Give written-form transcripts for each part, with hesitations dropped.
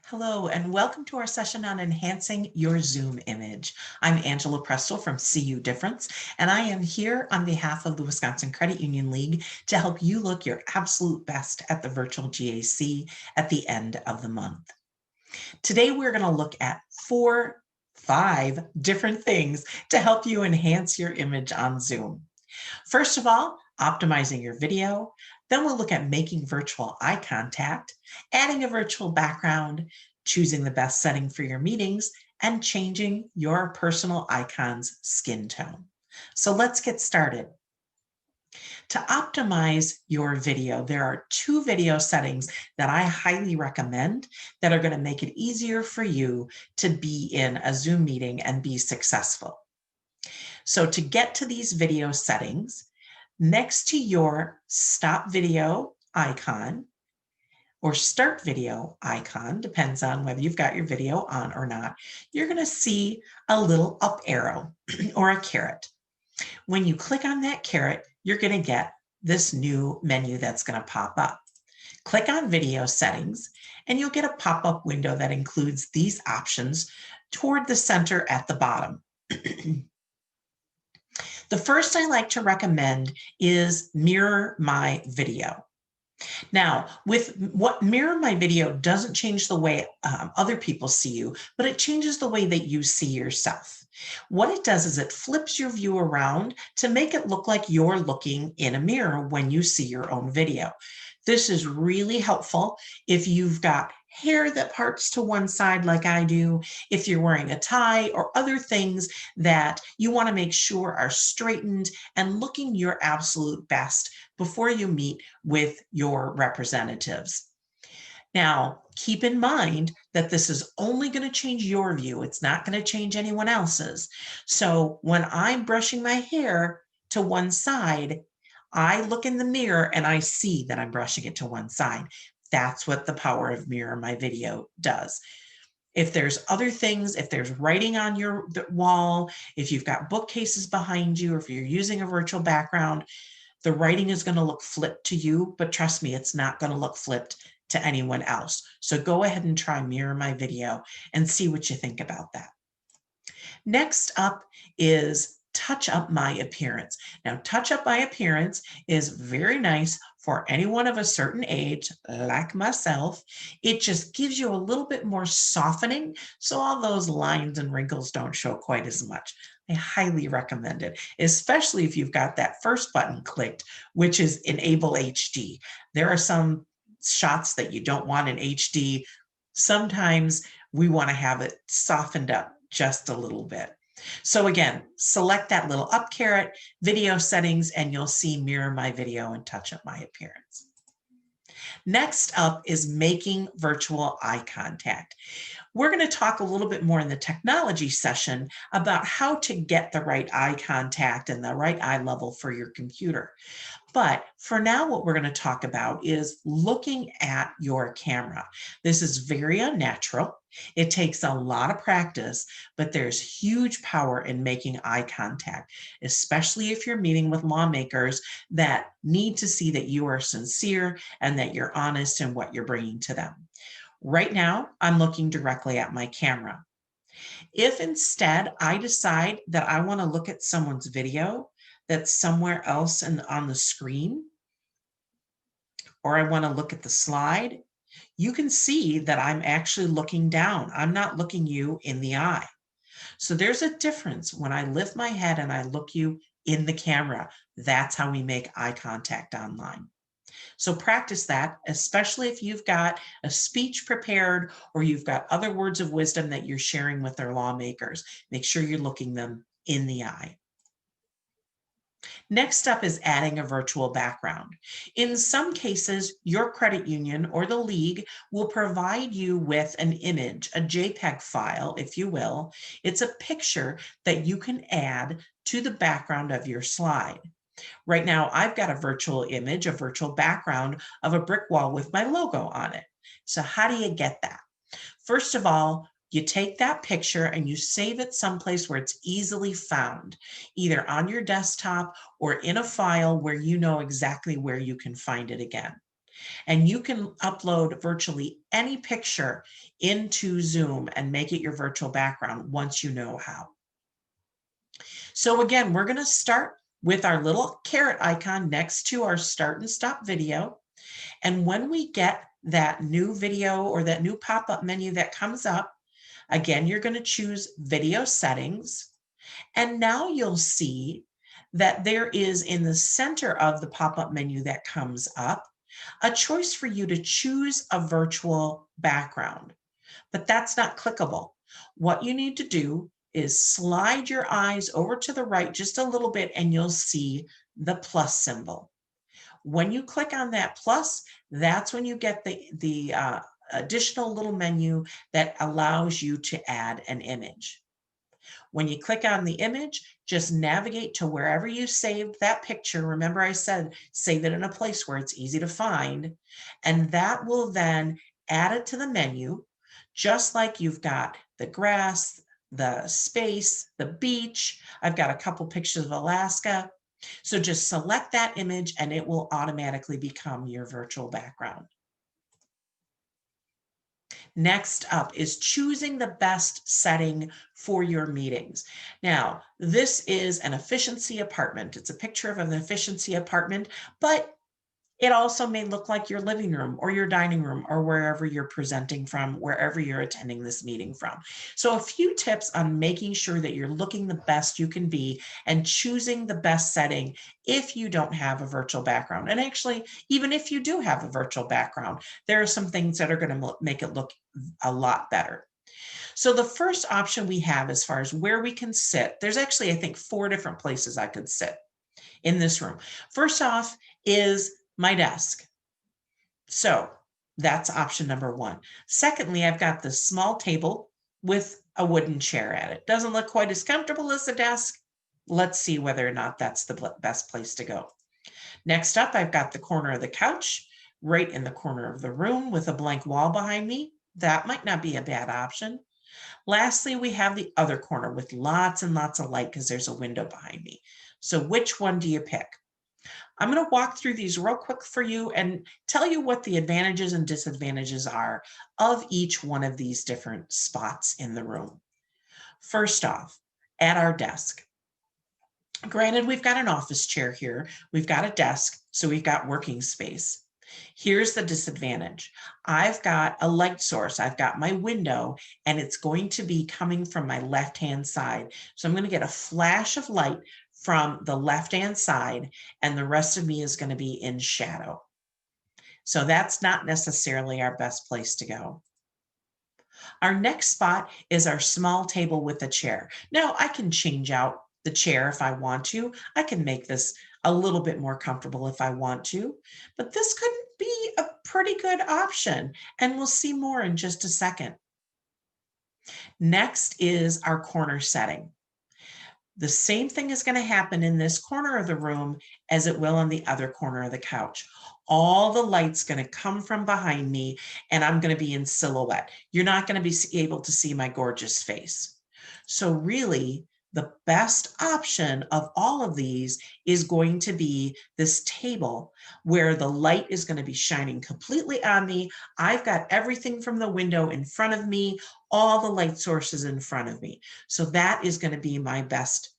Hello, and welcome to our session on enhancing your Zoom image. I'm Angela Presto from CU Difference, and I am here on behalf of the Wisconsin Credit Union League to help you look your absolute best at the virtual GAC at the end of the month. Today, we're going to look at five different things to help you enhance your image on Zoom. First of all, optimizing your video. Then we'll look at making virtual eye contact, adding a virtual background, choosing the best setting for your meetings, and changing your personal icon's skin tone. So let's get started. To optimize your video, there are two video settings that I highly recommend that are going to make it easier for you to be in a Zoom meeting and be successful. So to get to these video settings, next to your stop video icon or start video icon, depends on whether you've got your video on or not, you're going to see a little up arrow or a caret. When you click on that caret, you're going to get this new menu that's going to pop up. Click on video settings and you'll get a pop-up window that includes these options toward the center at the bottom. The first I like to recommend is Mirror My Video. Now, with what Mirror My Video doesn't change the way other people see you, but it changes the way that you see yourself. What it does is it flips your view around to make it look like you're looking in a mirror when you see your own video. This is really helpful if you've got hair that parts to one side like I do, if you're wearing a tie or other things that you want to make sure are straightened and looking your absolute best before you meet with your representatives. Now, keep in mind that this is only going to change your view. It's not going to change anyone else's. So when I'm brushing my hair to one side, I look in the mirror and I see that I'm brushing it to one side. That's what the power of Mirror My Video does. If there's other things, if there's writing on your wall, if you've got bookcases behind you, or if you're using a virtual background, the writing is going to look flipped to you, but trust me, it's not going to look flipped to anyone else. So go ahead and try Mirror My Video and see what you think about that. Next up is Touch Up My Appearance. Now, Touch Up My Appearance is very nice for anyone of a certain age, like myself. It just gives you a little bit more softening, so all those lines and wrinkles don't show quite as much. I highly recommend it, especially if you've got that first button clicked, which is Enable HD. There are some shots that you don't want in HD. Sometimes we want to have it softened up just a little bit. So again, select that little up caret, video settings, and you'll see Mirror My Video and Touch Up My Appearance. Next up is making virtual eye contact. We're going to talk a little bit more in the technology session about how to get the right eye contact and the right eye level for your computer. But for now, what we're going to talk about is looking at your camera. This is very unnatural. It takes a lot of practice, but there's huge power in making eye contact, especially if you're meeting with lawmakers that need to see that you are sincere and that you're honest in what you're bringing to them. Right now, I'm looking directly at my camera. If instead I decide that I want to look at someone's video that's somewhere else on the screen, or I want to look at the slide, you can see that I'm actually looking down. I'm not looking you in the eye. So there's a difference when I lift my head and I look you in the camera. That's how we make eye contact online. So practice that, especially if you've got a speech prepared or you've got other words of wisdom that you're sharing with their lawmakers. Make sure you're looking them in the eye. Next up is adding a virtual background. In some cases, your credit union or the league will provide you with an image, a JPEG file, if you will. It's a picture that you can add to the background of your slide. Right now, I've got a virtual image, a virtual background of a brick wall with my logo on it. So how do you get that? First of all, you take that picture and you save it someplace where it's easily found, either on your desktop or in a file where you know exactly where you can find it again. And you can upload virtually any picture into Zoom and make it your virtual background once you know how. So again, we're going to start with our little caret icon next to our start and stop video. And when we get that new video or that new pop-up menu that comes up, again, you're going to choose video settings. And now you'll see that there is in the center of the pop-up menu that comes up a choice for you to choose a virtual background, but that's not clickable. What you need to do is slide your eyes over to the right just a little bit and you'll see the plus symbol. When you click on that plus, that's when you get the additional little menu that allows you to add an image. When you click on the image, just navigate to wherever you saved that picture. Remember I said, save it in a place where it's easy to find, and that will then add it to the menu, just like you've got the grass, the space, the beach. I've got a couple pictures of Alaska. So just select that image and it will automatically become your virtual background. Next up is choosing the best setting for your meetings. Now, this is an efficiency apartment. It's a picture of an efficiency apartment, but it also may look like your living room or your dining room or wherever you're presenting from, wherever you're attending this meeting from. So a few tips on making sure that you're looking the best you can be and choosing the best setting if you don't have a virtual background. And actually, even if you do have a virtual background, there are some things that are going to make it look a lot better. So the first option we have as far as where we can sit, there's actually, I think, 4 different places I could sit in this room. First off is my desk. So that's option number 1. Secondly, I've got this small table with a wooden chair at it. Doesn't look quite as comfortable as the desk. Let's see whether or not that's the best place to go. Next up, I've got the corner of the couch right in the corner of the room with a blank wall behind me. That might not be a bad option. Lastly, we have the other corner with lots and lots of light because there's a window behind me. So which one do you pick? I'm going to walk through these real quick for you and tell you what the advantages and disadvantages are of each one of these different spots in the room. First off, at our desk. Granted, we've got an office chair here. We've got a desk, so we've got working space. Here's the disadvantage. I've got a light source. I've got my window, and it's going to be coming from my left-hand side. So I'm going to get a flash of light from the left-hand side, and the rest of me is going to be in shadow. So that's not necessarily our best place to go. Our next spot is our small table with a chair. Now I can change out the chair if I want to. I can make this a little bit more comfortable if I want to, but this could be a pretty good option, and we'll see more in just a second. Next is our corner setting. The same thing is going to happen in this corner of the room as it will on the other corner of the couch. All the light's going to come from behind me, and I'm going to be in silhouette. You're not going to be able to see my gorgeous face. So really, the best option of all of these is going to be this table where the light is going to be shining completely on me. I've got everything from the window in front of me, all the light sources in front of me. So that is going to be my best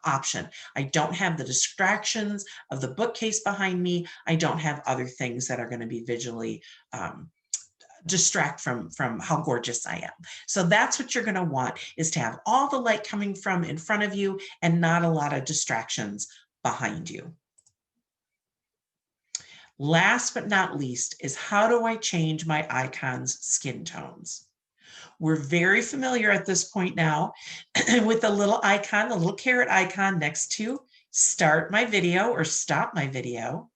option. I don't have the distractions of the bookcase behind me. I don't have other things that are going to be visually distract from how gorgeous I am. So that's what you're going to want, is to have all the light coming from in front of you and not a lot of distractions behind you. Last but not least is, how do I change my icon's skin tones? We're very familiar at this point now with the little icon, the little caret icon next to start my video or stop my video.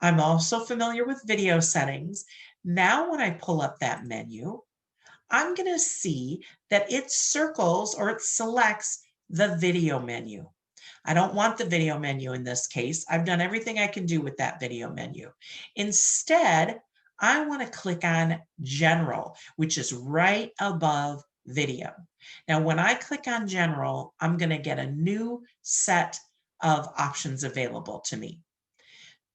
I'm also familiar with video settings. Now, when I pull up that menu, I'm going to see that it circles or it selects the video menu. I don't want the video menu in this case. I've done everything I can do with that video menu. Instead, I want to click on General, which is right above Video. Now, when I click on General, I'm going to get a new set of options available to me.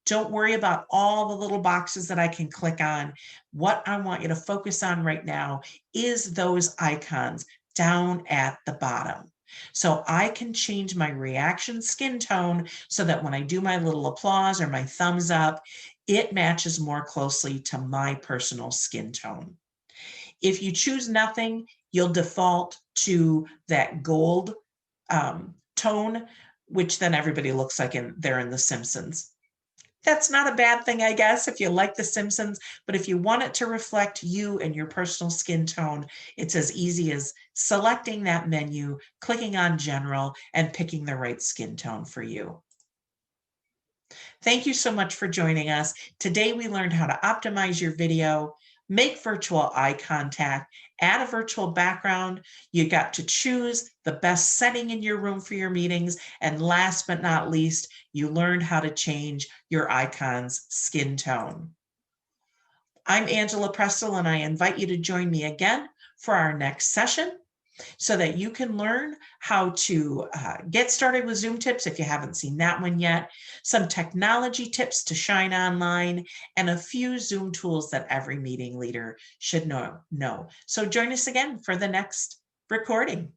Don't worry about all the little boxes that I can click on. What I want you to focus on right now is those icons down at the bottom. So I can change my reaction skin tone so that when I do my little applause or my thumbs up, it matches more closely to my personal skin tone. If you choose nothing, you'll default to that gold tone, which then everybody looks like they're in The Simpsons. That's not a bad thing, I guess, if you like The Simpsons, but if you want it to reflect you and your personal skin tone, it's as easy as selecting that menu, clicking on General, and picking the right skin tone for you. Thank you so much for joining us. Today we learned how to optimize your video, make virtual eye contact, add a virtual background. You got to choose the best setting in your room for your meetings. And last but not least, you learned how to change your icon's skin tone. I'm Angela Prestel, and I invite you to join me again for our next session so that you can learn how to get started with Zoom tips if you haven't seen that one yet, some technology tips to shine online, and a few Zoom tools that every meeting leader should know. So join us again for the next recording.